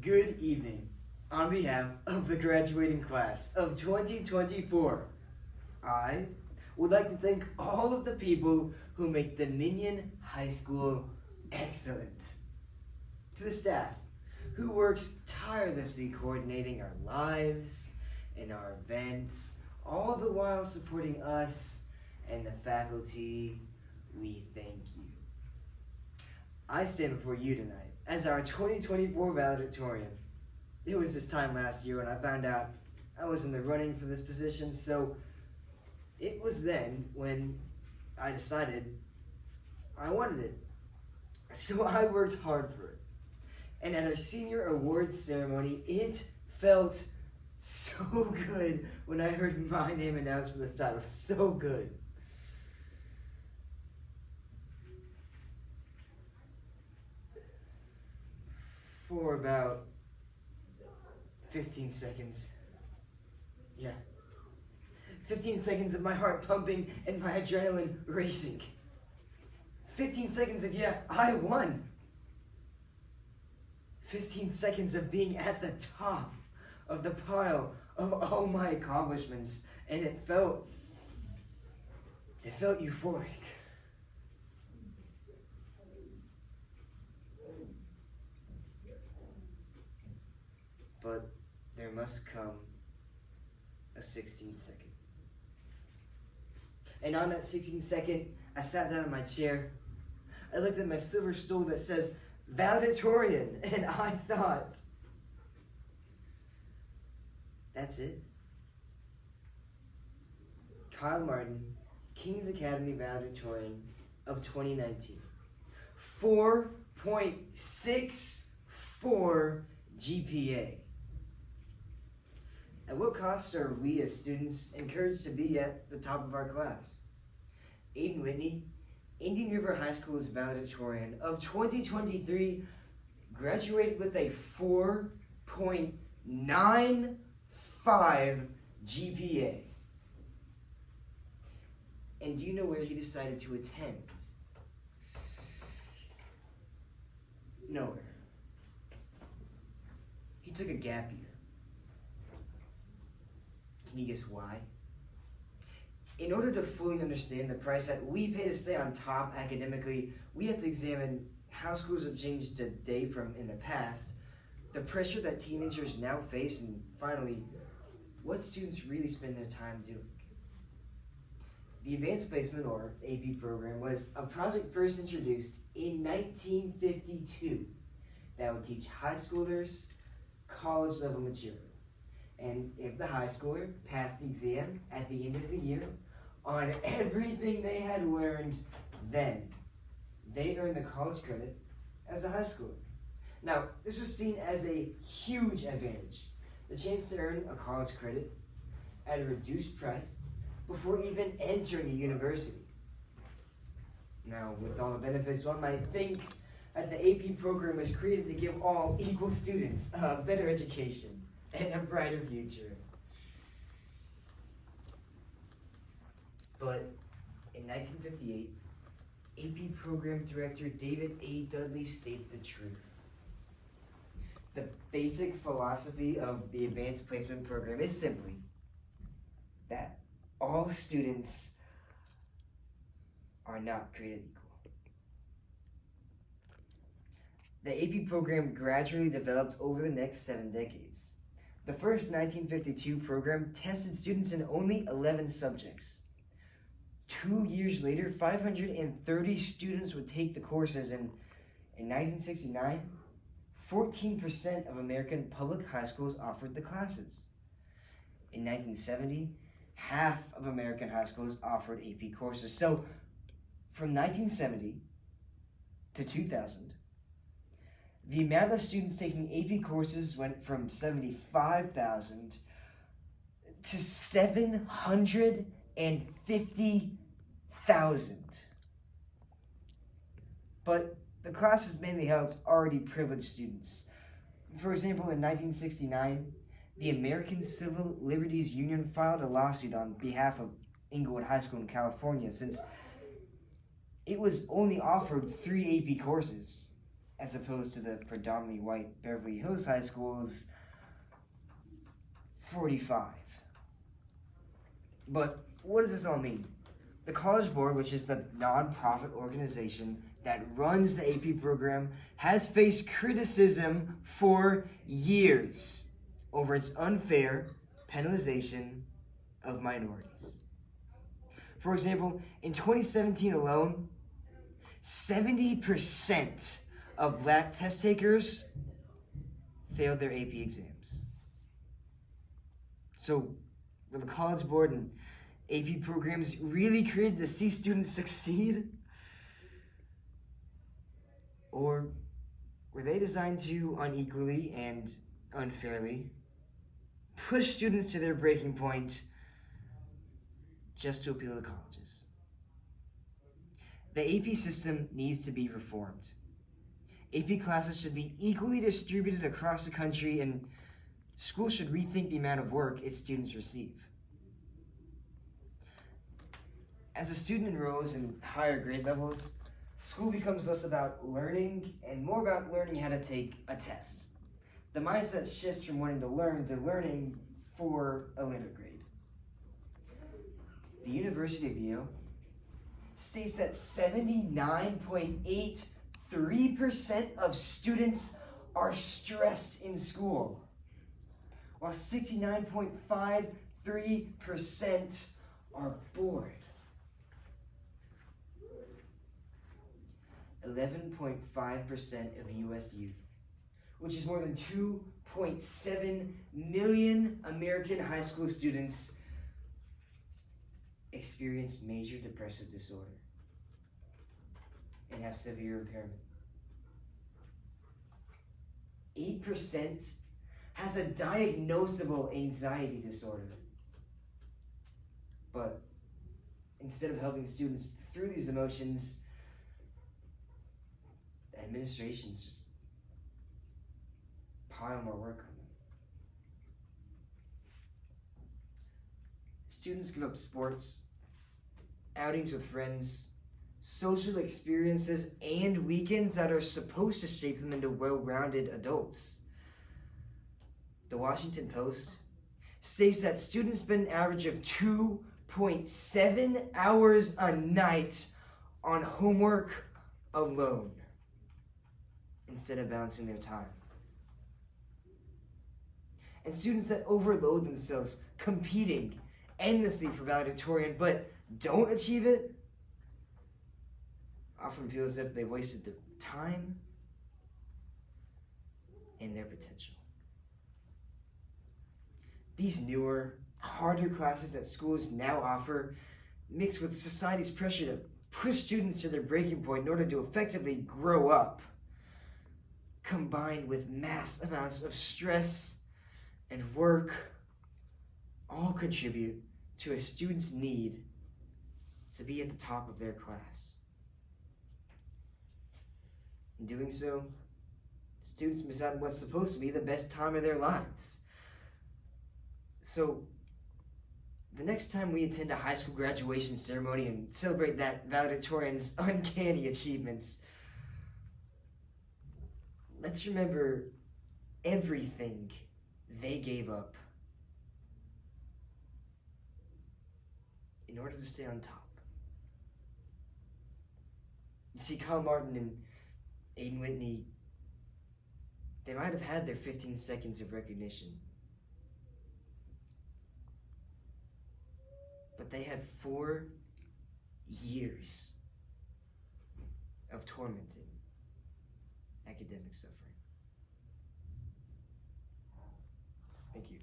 Good evening. On behalf of the graduating class of 2024, I would like to thank all of the people who make Dominion High School excellent. To the staff, who works tirelessly coordinating our lives and our events, all the while supporting us, and the faculty, we thank you. I stand before you tonight as our 2024 valedictorian. It was this time last year when I found out I was in the running for this position, so it was then when I decided I wanted it. So I worked hard for it. And at our senior awards ceremony, it felt so good when I heard my name announced for this title. So good. For about 15 seconds. Yeah. 15 seconds of my heart pumping and my adrenaline racing. 15 seconds of, yeah, I won. 15 seconds of being at the top of the pile of all my accomplishments. And it felt euphoric. But there must come a 16th second. And on that 16th second, I sat down in my chair. I looked at my silver stool that says valedictorian, and I thought, that's it. Kyle Martin, King's Academy valedictorian of 2019. 4.64 GPA. At what cost are we as students encouraged to be at the top of our class? Aiden Whitney, Indian River High School's valedictorian of 2023, graduated with a 4.95 GPA. And do you know where he decided to attend? Nowhere. He took a gap year. Can you guess why? In order to fully understand the price that we pay to stay on top academically, we have to examine how schools have changed today from in the past, the pressure that teenagers now face, and finally, what students really spend their time doing. The Advanced Placement, or AP program, was a project first introduced in 1952 that would teach high schoolers college level material. And if the high schooler passed the exam at the end of the year on everything they had learned then, they earned the college credit as a high schooler. Now, this was seen as a huge advantage, the chance to earn a college credit at a reduced price before even entering a university. Now, with all the benefits, one might think that the AP program was created to give all equal students a better education and a brighter future. But in 1958, AP program director David A. Dudley stated the truth. The basic philosophy of the Advanced Placement program is simply that all students are not created equal. The AP program gradually developed over the next 7 decades. The first 1952 program tested students in only 11 subjects. 2 years later, 530 students would take the courses, and in 1969, 14% of American public high schools offered the classes. In 1970, half of American high schools offered AP courses. So, from 1970 to 2000, the amount of students taking AP courses went from 75,000 to 750,000. But the classes mainly helped already privileged students. For example, in 1969, the American Civil Liberties Union filed a lawsuit on behalf of Inglewood High School in California since it was only offered 3 AP courses as opposed to the predominantly white Beverly Hills high schools, 45. But what does this all mean? The College Board, which is the non-profit organization that runs the AP program, has faced criticism for years over its unfair penalization of minorities. For example, in 2017 alone, 70% of black test takers failed their AP exams. So, were the College Board and AP programs really created to see students succeed? Or were they designed to unequally and unfairly push students to their breaking point just to appeal to colleges? The AP system needs to be reformed. AP classes should be equally distributed across the country, and schools should rethink the amount of work its students receive. As a student enrolls in higher grade levels, school becomes less about learning and more about learning how to take a test. The mindset shifts from wanting to learn to learning for a later grade. The University of Yale states that 79.83% of students are stressed in school, while 69.53% are bored. 11.5% of U.S. youth, which is more than 2.7 million American high school students, experience major depressive disorder and have severe impairment. 8% has a diagnosable anxiety disorder. But instead of helping students through these emotions, administrations just pile more work on them. Students give up sports, outings with friends, social experiences, and weekends that are supposed to shape them into well-rounded adults. The Washington Post states that students spend an average of 2.7 hours a night on homework alone, instead of balancing their time. And students that overload themselves competing endlessly for valedictorian but don't achieve it often feel as if they wasted their time and their potential. These newer, harder classes that schools now offer, mixed with society's pressure to push students to their breaking point in order to effectively grow up, combined with mass amounts of stress and work, all contribute to a student's need to be at the top of their class. In doing so, students miss out on what's supposed to be the best time of their lives. So, the next time we attend a high school graduation ceremony and celebrate that valedictorian's uncanny achievements, let's remember everything they gave up in order to stay on top. You see, Kyle Martin and Aiden Whitney, they might have had their 15 seconds of recognition, but they had 4 years of tormenting academic suffering. Thank you.